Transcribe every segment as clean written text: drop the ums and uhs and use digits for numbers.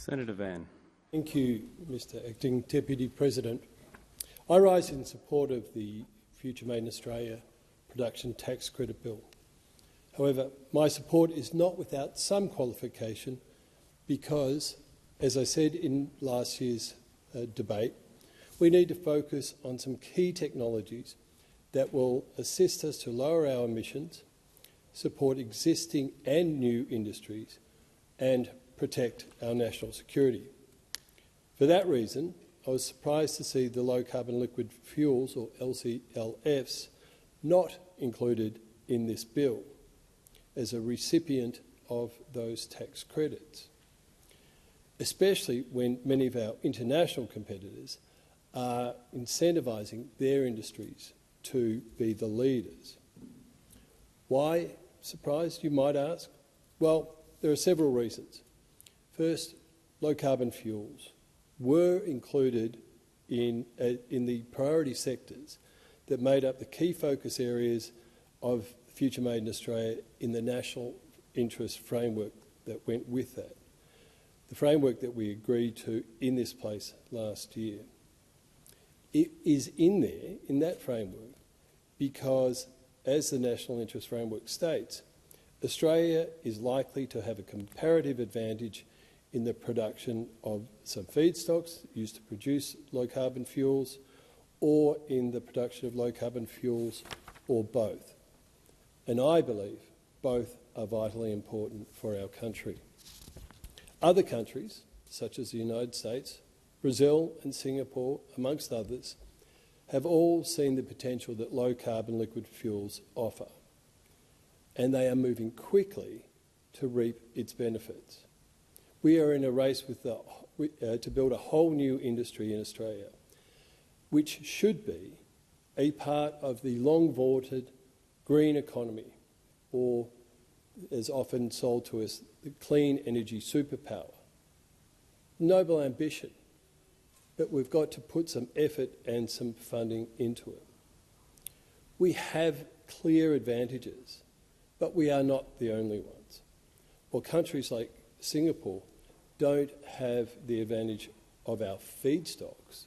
Senator Van. Thank you, Mr Acting Deputy President. I rise in support of the Future Made in Australia Production Tax Credit Bill. However, my support is not without some qualification because, as I said in last year's debate, we need to focus on some key technologies that will assist us to lower our emissions, support existing and new industries, and protect our national security. For that reason, I was surprised to see the low carbon liquid fuels, or LCLFs, not included in this bill as a recipient of those tax credits, especially when many of our international competitors are incentivising their industries to be the leaders. Why surprised, you might ask? Well, there are several reasons. First, low carbon fuels were included in the priority sectors that made up the key focus areas of Future Made in Australia in the national interest framework that went with that, the framework that we agreed to in this place last year. It is in there, in that framework, because, as the national interest framework states, Australia is likely to have a comparative advantage in the production of some feedstocks used to produce low-carbon fuels, or in the production of low-carbon fuels, or both. And I believe both are vitally important for our country. Other countries, such as the United States, Brazil and Singapore, amongst others, have all seen the potential that low-carbon liquid fuels offer, and they are moving quickly to reap its benefits. We are in a race to build a whole new industry in Australia, which should be a part of the long-vaunted green economy, or, as often sold to us, the clean energy superpower. Noble ambition, but we've got to put some effort and some funding into it. We have clear advantages, but we are not the only ones. While countries like Singapore don't have the advantage of our feedstocks,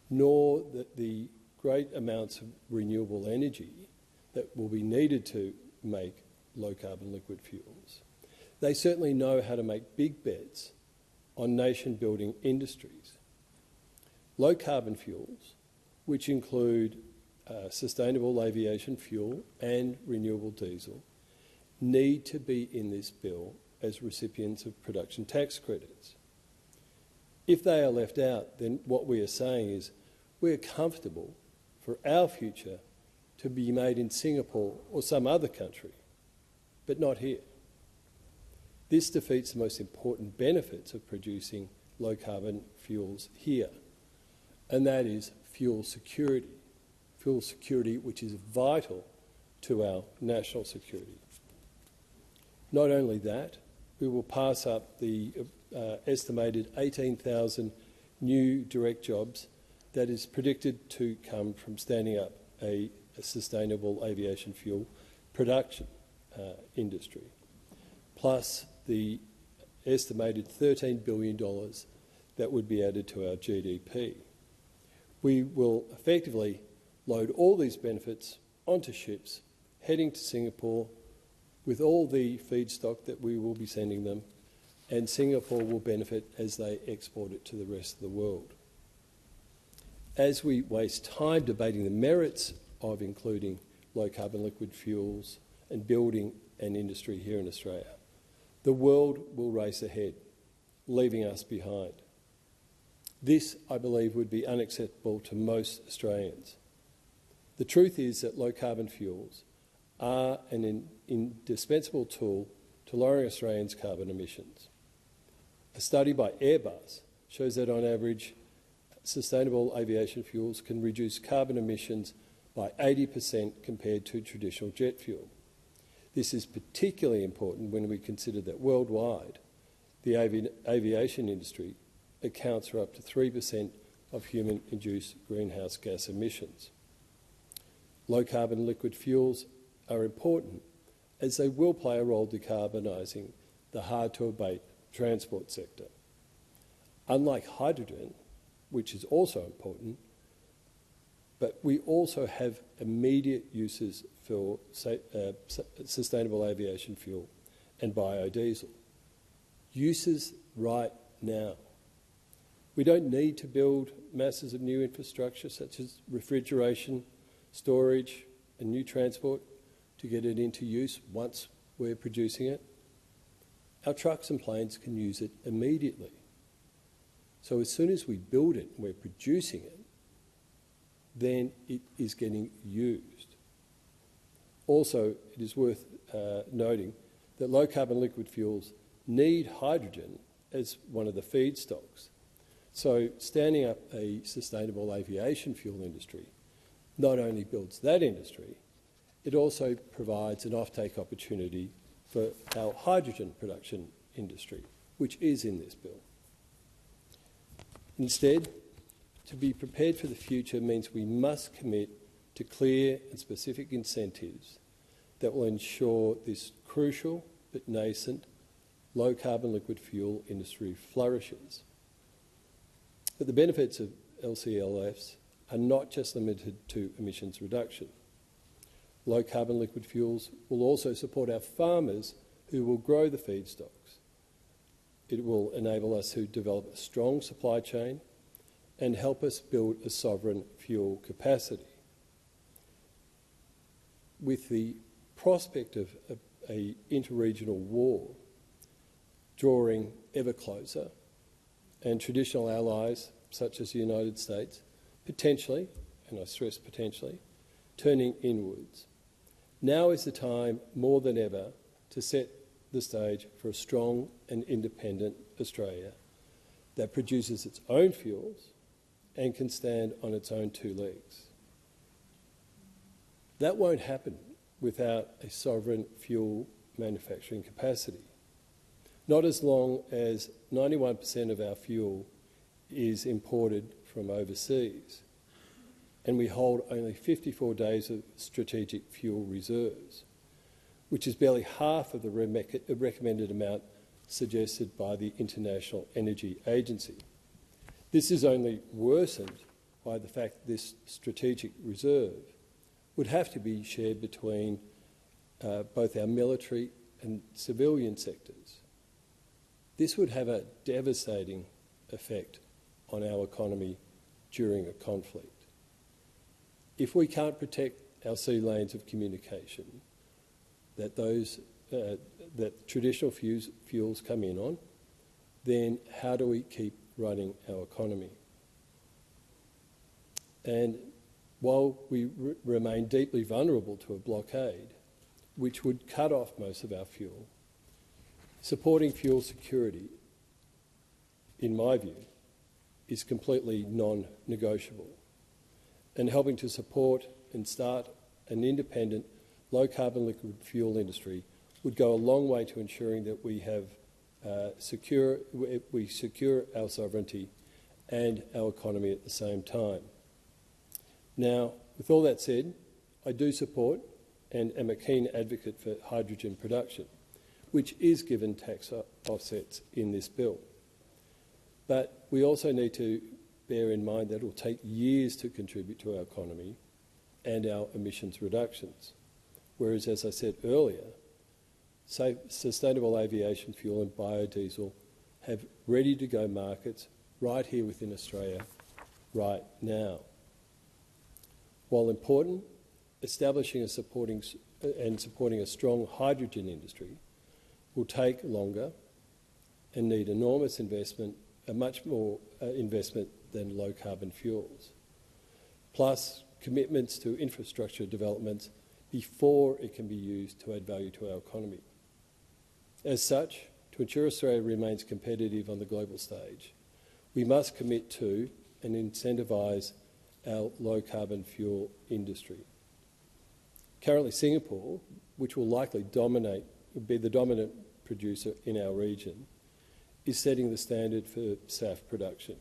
nor the great amounts of renewable energy that will be needed to make low-carbon liquid fuels, they certainly know how to make big bets on nation-building industries. Low-carbon fuels, which include sustainable aviation fuel and renewable diesel, need to be in this bill as recipients of production tax credits. If they are left out, then what we are saying is we're comfortable for our future to be made in Singapore or some other country, but not here. This defeats the most important benefits of producing low-carbon fuels here, and that is fuel security which is vital to our national security. Not only that, we will pass up the estimated 18,000 new direct jobs that is predicted to come from standing up a sustainable aviation fuel production industry, plus the estimated $13 billion that would be added to our GDP. We will effectively load all these benefits onto ships heading to Singapore with all the feedstock that we will be sending them, and Singapore will benefit as they export it to the rest of the world. As we waste time debating the merits of including low-carbon liquid fuels and building an industry here in Australia, the world will race ahead, leaving us behind. This, I believe, would be unacceptable to most Australians. The truth is that low-carbon fuels are an indispensable tool to lowering Australians' carbon emissions. A study by Airbus shows that, on average, sustainable aviation fuels can reduce carbon emissions by 80% compared to traditional jet fuel. This is particularly important when we consider that worldwide the aviation industry accounts for up to 3% of human-induced greenhouse gas emissions. Low-carbon liquid fuels are important as they will play a role decarbonising the hard-to-abate transport sector. Unlike hydrogen, which is also important, but we also have immediate uses for sustainable aviation fuel and biodiesel. Uses right now. We don't need to build masses of new infrastructure such as refrigeration, storage and new transport to get it into use once we're producing it. Our trucks and planes can use it immediately. So as soon as we build it and we're producing it, then it is getting used. Also, it is worth noting that low-carbon liquid fuels need hydrogen as one of the feedstocks. So standing up a sustainable aviation fuel industry not only builds that industry, it also provides an offtake opportunity for our hydrogen production industry, which is in this bill. Instead, to be prepared for the future means we must commit to clear and specific incentives that will ensure this crucial but nascent low-carbon liquid fuel industry flourishes. But the benefits of LCLFs are not just limited to emissions reduction. Low-carbon liquid fuels will also support our farmers who will grow the feedstocks. It will enable us to develop a strong supply chain and help us build a sovereign fuel capacity. With the prospect of an interregional war drawing ever closer, and traditional allies such as the United States potentially, and I stress potentially, turning inwards, now is the time more than ever to set the stage for a strong and independent Australia that produces its own fuels and can stand on its own two legs. That won't happen without a sovereign fuel manufacturing capacity. Not as long as 91% of our fuel is imported from overseas, and we hold only 54 days of strategic fuel reserves, which is barely half of the recommended amount suggested by the International Energy Agency. This is only worsened by the fact that this strategic reserve would have to be shared between both our military and civilian sectors. This would have a devastating effect on our economy during a conflict. If we can't protect our sea lanes of communication that traditional fuels come in on, then how do we keep running our economy? And while we remain deeply vulnerable to a blockade, which would cut off most of our fuel, supporting fuel security, in my view, is completely non-negotiable. And helping to support and start an independent low-carbon liquid fuel industry would go a long way to ensuring that we have secure our sovereignty and our economy at the same time. Now, with all that said, I do support and am a keen advocate for hydrogen production, which is given tax offsets in this bill. But we also need to bear in mind that it will take years to contribute to our economy and our emissions reductions. Whereas, as I said earlier, sustainable aviation fuel and biodiesel have ready-to-go markets right here within Australia right now. While important, establishing a supporting a strong hydrogen industry will take longer and need enormous investment, much more investment than low-carbon fuels, plus commitments to infrastructure developments before it can be used to add value to our economy. As such, to ensure Australia remains competitive on the global stage, we must commit to and incentivise our low-carbon fuel industry. Currently, Singapore, which will likely be the dominant producer in our region, is setting the standard for SAF production.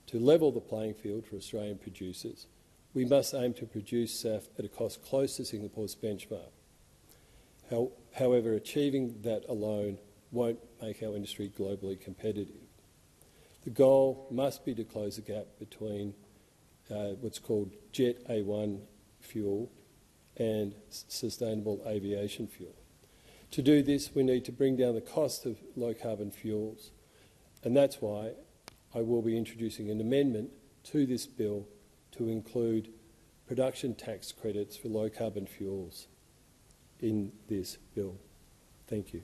To level the playing field for Australian producers, we must aim to produce SAF at a cost close to Singapore's benchmark. However, achieving that alone won't make our industry globally competitive. The goal must be to close the gap between what's called Jet A1 fuel and sustainable aviation fuel. To do this, we need to bring down the cost of low-carbon fuels, and that's why I will be introducing an amendment to this bill to include production tax credits for low-carbon fuels in this bill. Thank you.